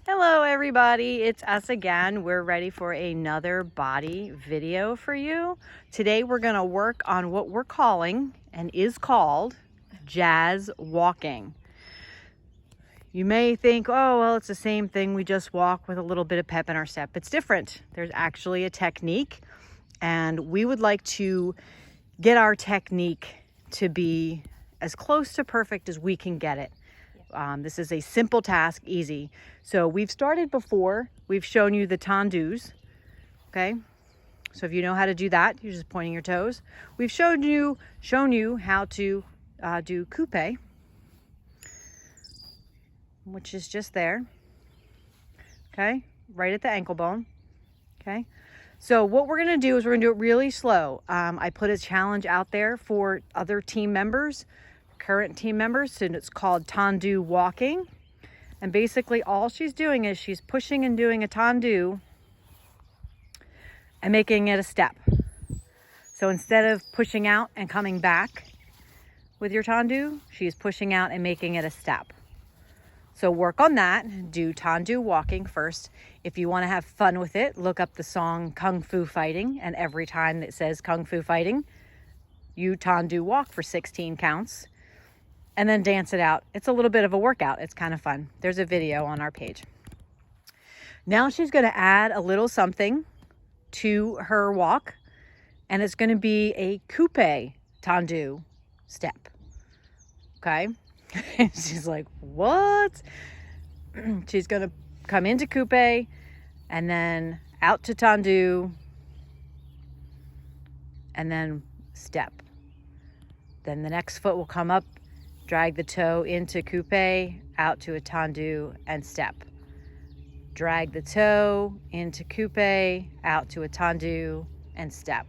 Hello everybody, it's us again. We're ready for another body video for you. Today we're going to work on what we're calling and is called jazz walking. You may think, oh, well, it's the same thing. We just walk with a little bit of pep in our step. It's different. There's actually a technique, and we would like to get our technique to be as close to perfect as we can get it. This is a simple task, easy. So we've started before. We've shown you the tendus, okay? So if you know how to do that, you're just pointing your toes. We've shown you how to do coupe, which is just there, okay? Right at the ankle bone, okay? So what we're gonna do is we're gonna do it really slow. I put a challenge out there for other team members, current team members, and it's called tendu walking. And basically all she's doing is she's pushing and doing a tendu and making it a step. So instead of pushing out and coming back with your tendu, she's pushing out and making it a step. So work on that. Do tendu walking first. If you want to have fun with it, look up the song Kung Fu Fighting, and every time that says Kung Fu Fighting, you tendu walk for 16 counts. And then dance it out. It's a little bit of a workout. It's kind of fun. There's a video on our page. Now she's going to add a little something to her walk, and it's going to be a coupe tendu step. Okay? She's like, what? She's going to come into coupe and then out to tendu and then step. Then the next foot will come up, drag the toe into coupe, out to a tendu, and step. Drag the toe into coupe, out to a tendu, and step.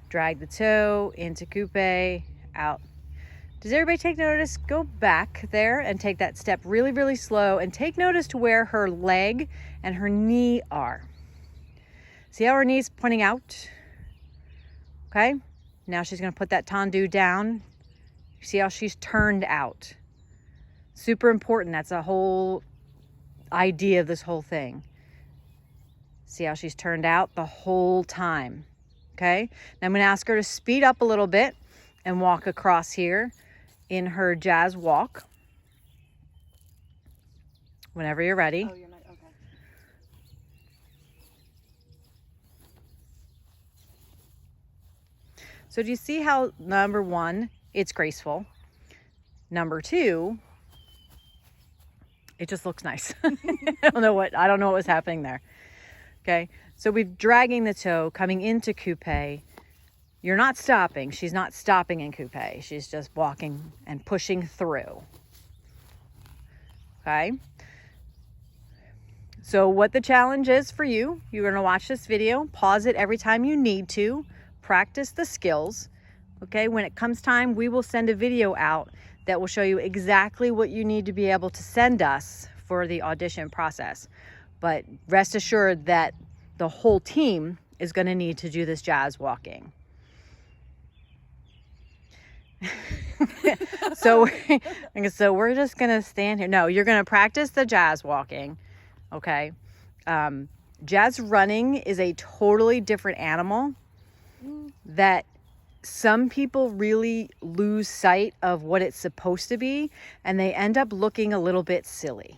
Drag the toe into coupe, out. Does everybody take notice? Go back there and take that step really, really slow, and take notice to where her leg and her knee are. See how her knee's pointing out? Okay? Now she's going to put that tendu down. See how she's turned out. Super important. That's a whole idea of this whole thing. See how she's turned out the whole time. Okay? Now I'm going to ask her to speed up a little bit and walk across here in her jazz walk. Whenever you're ready. Oh, you're not, okay. So do you see how, number one, it's graceful. Number two, it just looks nice. I don't know what was happening there. Okay, so we're dragging the toe, coming into coupe. You're not stopping. She's not stopping in coupe. She's just walking and pushing through. Okay. So what the challenge is for you, you're going to watch this video, pause it every time you need to, practice the skills. Okay, when it comes time, we will send a video out that will show you exactly what you need to be able to send us for the audition process. But rest assured that the whole team is going to need to do this jazz walking. So we're just going to stand here. No, you're going to practice the jazz walking. Okay. Jazz running is a totally different animal that some people really lose sight of what it's supposed to be, and they end up looking a little bit silly.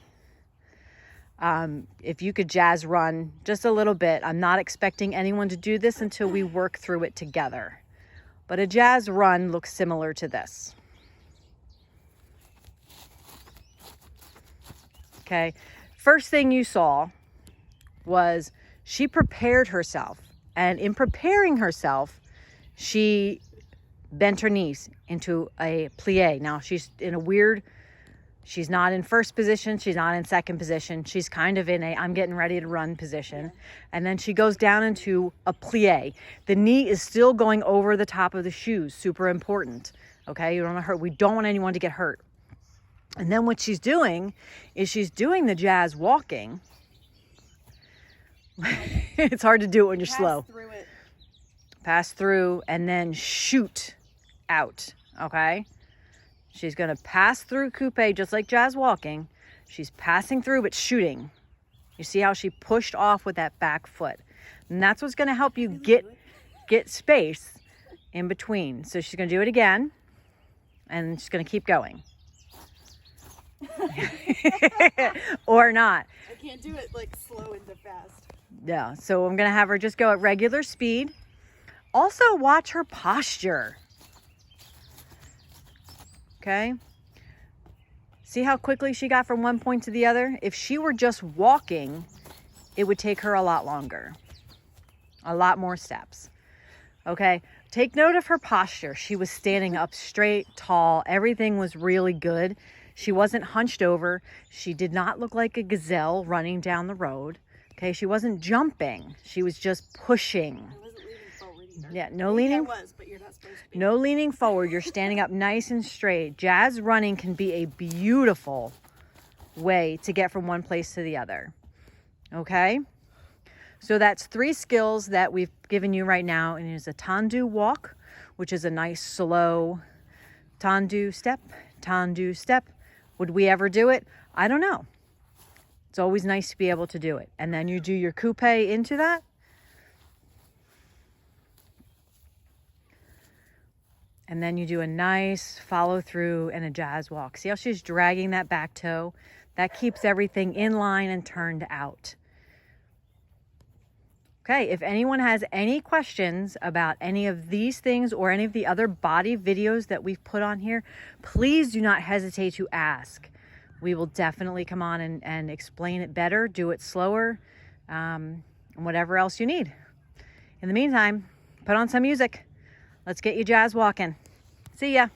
If you could jazz run just a little bit, I'm not expecting anyone to do this until we work through it together. But a jazz run looks similar to this. Okay, first thing you saw was she prepared herself, and in preparing herself, she bent her knees into a plie. Now she's in a weird, she's not in first position, she's not in second position. She's kind of in a I'm getting ready to run position. And then she goes down into a plie. The knee is still going over the top of the shoes, super important. Okay, you don't want to hurt. We don't want anyone to get hurt. And then what she's doing is she's doing the jazz walking. It's hard to do it when you're slow. Through it. Pass through and then shoot out, okay? She's going to pass through coupe just like jazz walking, She's passing through, but shooting. You see how she pushed off with that back foot. And that's what's going to help you get space in between. So she's going to do it again. And she's going to keep going. Or not. I can't do it like slow into fast. Yeah, so I'm going to have her just go at regular speed. Also, watch her posture. Okay? See how quickly she got from one point to the other? If she were just walking, it would take her a lot longer. A lot more steps. Okay? Take note of her posture. She was standing up straight, tall. Everything was really good. She wasn't hunched over. She did not look like a gazelle running down the road. Okay, she wasn't jumping. She was just pushing. I wasn't leaning forward either. Yeah, no leaning. I was, but you're not supposed to be. No leaning forward. You're standing up nice and straight. Jazz running can be a beautiful way to get from one place to the other. Okay? So that's 3 skills that we've given you right now. And it is a tendu walk, which is a nice slow tendu step, tendu step. Would we ever do it? I don't know. It's always nice to be able to do it. And then you do your coupe into that. And then you do a nice follow through and a jazz walk. See how she's dragging that back toe? That keeps everything in line and turned out. Okay, if anyone has any questions about any of these things or any of the other body videos that we've put on here, please do not hesitate to ask. We will definitely come on and explain it better, do it slower, and whatever else you need. In the meantime, put on some music. Let's get you jazz walking. See ya.